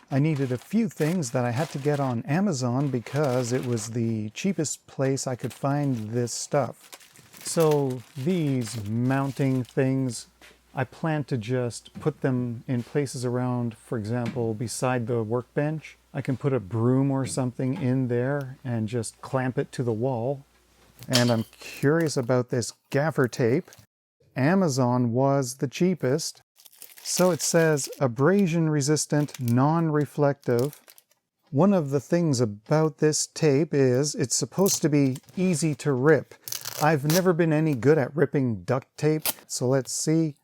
I needed a few things that I had to get on Amazon because it was the cheapest place I could find this stuff. So these mounting things, I plan to just put them in places around, for example, beside the workbench. I can put a broom or something in there and just clamp it to the wall. And I'm curious about this gaffer tape. Amazon was the cheapest. So it says abrasion resistant, non-reflective. One of the things about this tape is it's supposed to be easy to rip. I've never been any good at ripping duct tape, so let's see.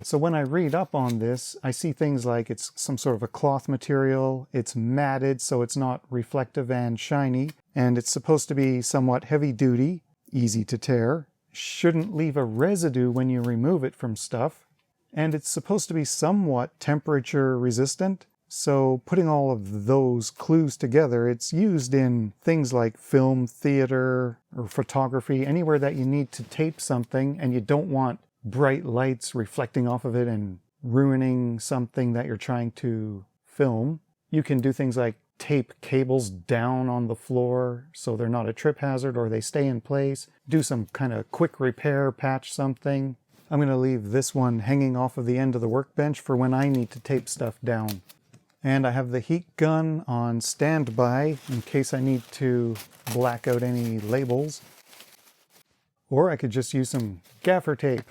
So when I read up on this, I see things like it's some sort of a cloth material, it's matted so it's not reflective and shiny, and it's supposed to be somewhat heavy duty, easy to tear, shouldn't leave a residue when you remove it from stuff, and it's supposed to be somewhat temperature resistant. So putting all of those clues together, it's used in things like film, theater, or photography, anywhere that you need to tape something and you don't want bright lights reflecting off of it and ruining something that you're trying to film. You can do things like tape cables down on the floor so they're not a trip hazard or they stay in place. Do some kind of quick repair, patch something. I'm going to leave this one hanging off of the end of the workbench for when I need to tape stuff down. And I have the heat gun on standby in case I need to black out any labels. Or I could just use some gaffer tape.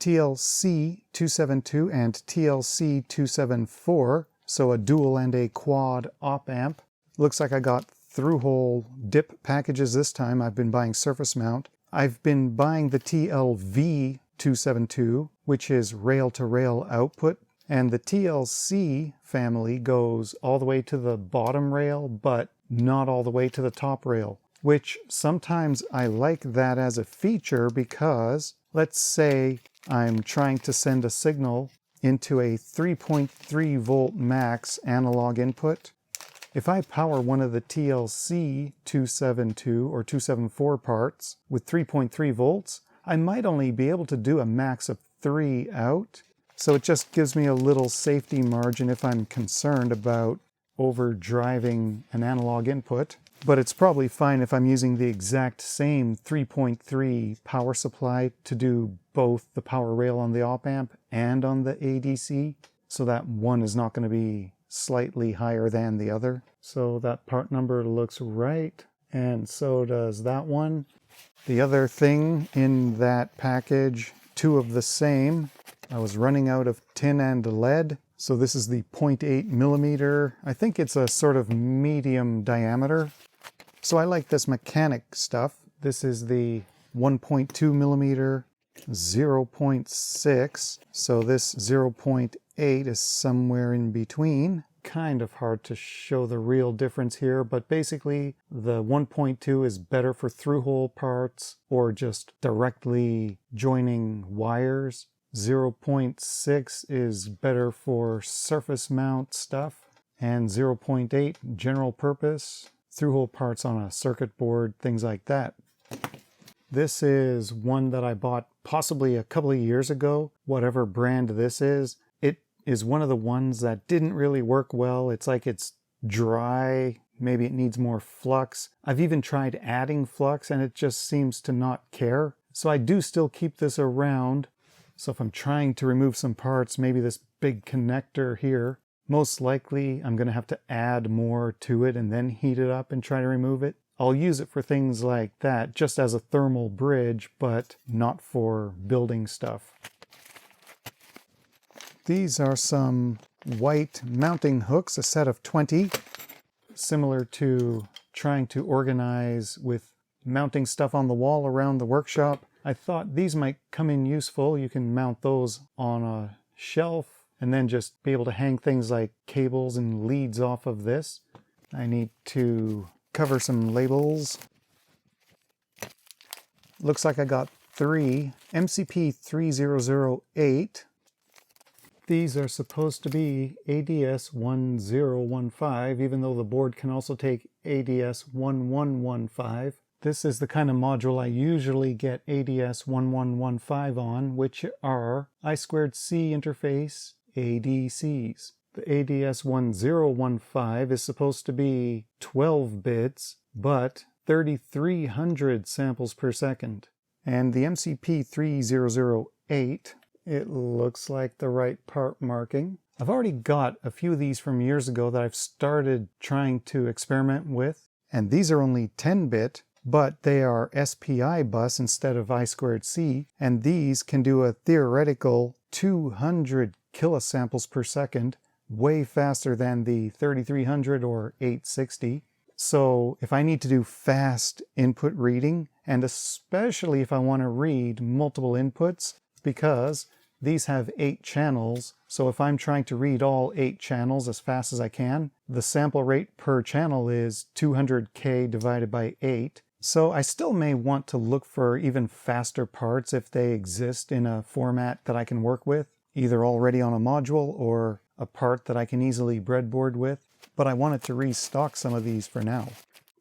TLC 272 and TLC 274, so a dual and a quad op amp. Looks like I got through-hole dip packages this time. I've been buying surface mount. I've been buying the TLV 272, which is rail-to-rail output, and the TLC family goes all the way to the bottom rail, but not all the way to the top rail, which sometimes I like that as a feature because, let's say I'm trying to send a signal into a 3.3 volt max analog input. If I power one of the TLC 272 or 274 parts with 3.3 volts, I might only be able to do a max of 3 out. So it just gives me a little safety margin if I'm concerned about overdriving an analog input. But it's probably fine if I'm using the exact same 3.3 power supply to do both the power rail on the op amp and on the ADC, so that one is not going to be slightly higher than the other. So that part number looks right, and so does that one. The other thing in that package, two of the same. I was running out of tin and lead, so this is the 0.8 millimeter. I think it's a sort of medium diameter. So I like this mechanic stuff. This is the 1.2 millimeter, 0.6. So this 0.8 is somewhere in between. Kind of hard to show the real difference here, but basically the 1.2 is better for through-hole parts or just directly joining wires. 0.6 is better for surface mount stuff, and 0.8 general purpose, through-hole parts on a circuit board, things like that. This is one that I bought possibly a couple of years ago, whatever brand this is. It is one of the ones that didn't really work well. It's like it's dry, maybe it needs more flux. I've even tried adding flux and it just seems to not care. So I do still keep this around. So if I'm trying to remove some parts, maybe this big connector here, most likely I'm going to have to add more to it and then heat it up and try to remove it. I'll use it for things like that, just as a thermal bridge, but not for building stuff. These are some white mounting hooks, a set of 20, similar to trying to organize with mounting stuff on the wall around the workshop. I thought these might come in useful. You can mount those on a shelf and then just be able to hang things like cables and leads off of this. I need to cover some labels. Looks like I got 3. MCP 3008. These are supposed to be ADS 1015, even though the board can also take ADS 1115. This is the kind of module I usually get ADS 1115 on, which are I2C interface ADCs. The ADS1015 is supposed to be 12 bits, but 3,300 samples per second. And the MCP3008, it looks like the right part marking. I've already got a few of these from years ago that I've started trying to experiment with, and these are only 10-bit, but they are SPI bus instead of I2C, and these can do a theoretical 200 kilosamples per second, way faster than the 3300 or 860. So if I need to do fast input reading, and especially if I want to read multiple inputs, because these have 8 channels, so if I'm trying to read all 8 channels as fast as I can, the sample rate per channel is 200K divided by 8. So I still may want to look for even faster parts if they exist in a format that I can work with, either already on a module or a part that I can easily breadboard with. But I wanted to restock some of these for now.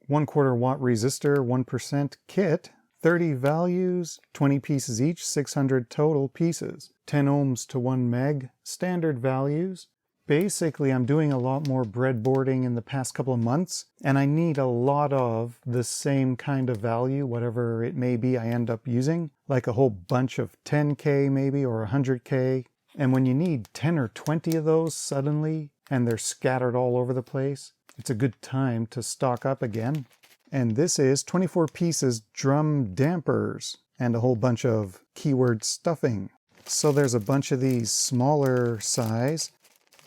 1/4 watt resistor, 1% kit, 30 values, 20 pieces each, 600 total pieces. 10 ohms to 1 meg, standard values. Basically, I'm doing a lot more breadboarding in the past couple of months, and I need a lot of the same kind of value, whatever it may be I end up using, like a whole bunch of 10K maybe, or 100K. And when you need 10 or 20 of those suddenly, and they're scattered all over the place, it's a good time to stock up again. And this is 24 pieces drum dampers, and a whole bunch of keyword stuffing. So there's a bunch of these smaller size,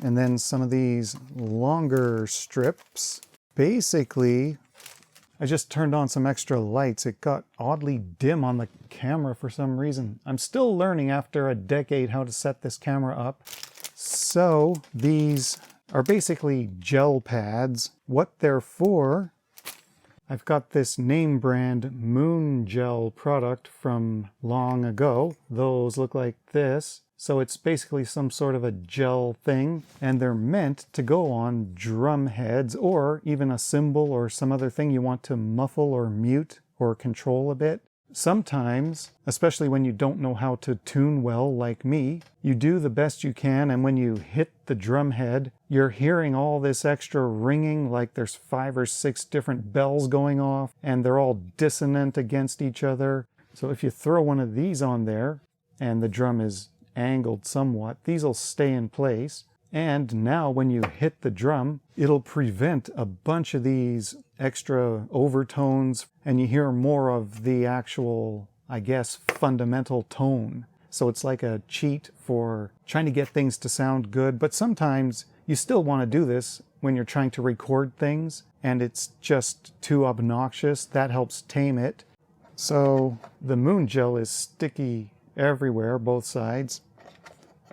and then some of these longer strips. Basically, I just turned on some extra lights. It got oddly dim on the camera for some reason. I'm still learning after a decade how to set this camera up. So these are basically gel pads. What they're for, I've got this name brand Moon Gel product from long ago. Those look like this. So it's basically some sort of a gel thing, and they're meant to go on drum heads or even a cymbal or some other thing you want to muffle or mute or control a bit. Sometimes, especially when you don't know how to tune well like me, you do the best you can, and when you hit the drum head, you're hearing all this extra ringing, like there's 5 or 6 different bells going off, and they're all dissonant against each other. So if you throw one of these on there, and the drum is angled somewhat, these will stay in place. And now when you hit the drum, it'll prevent a bunch of these extra overtones, and you hear more of the actual, I guess, fundamental tone. So it's like a cheat for trying to get things to sound good, but sometimes you still want to do this when you're trying to record things and it's just too obnoxious. That helps tame it. So the Moon Gel is sticky everywhere, both sides.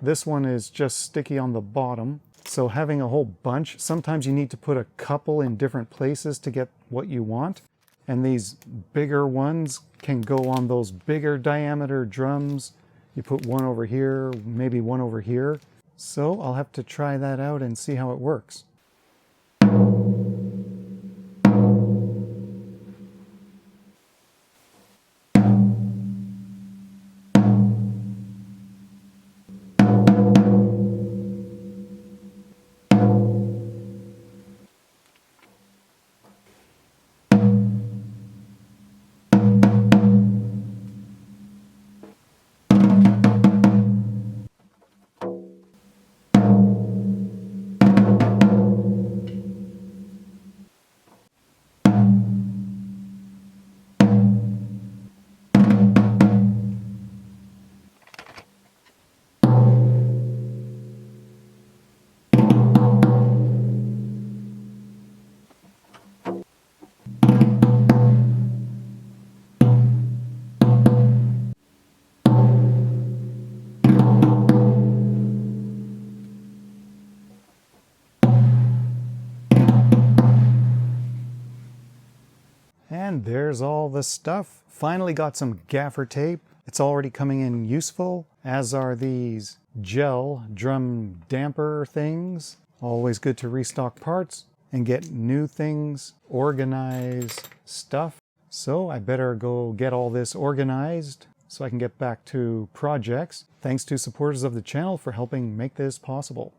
This one is just sticky on the bottom. So having a whole bunch, sometimes you need to put a couple in different places to get what you want. And these bigger ones can go on those bigger diameter drums. You put one over here, maybe one over here. So I'll have to try that out and see how it works. And there's all the stuff. Finally got some gaffer tape. It's already coming in useful, as are these gel drum damper things. Always good to restock parts and get new things, organize stuff. So I better go get all this organized so I can get back to projects. Thanks to supporters of the channel for helping make this possible.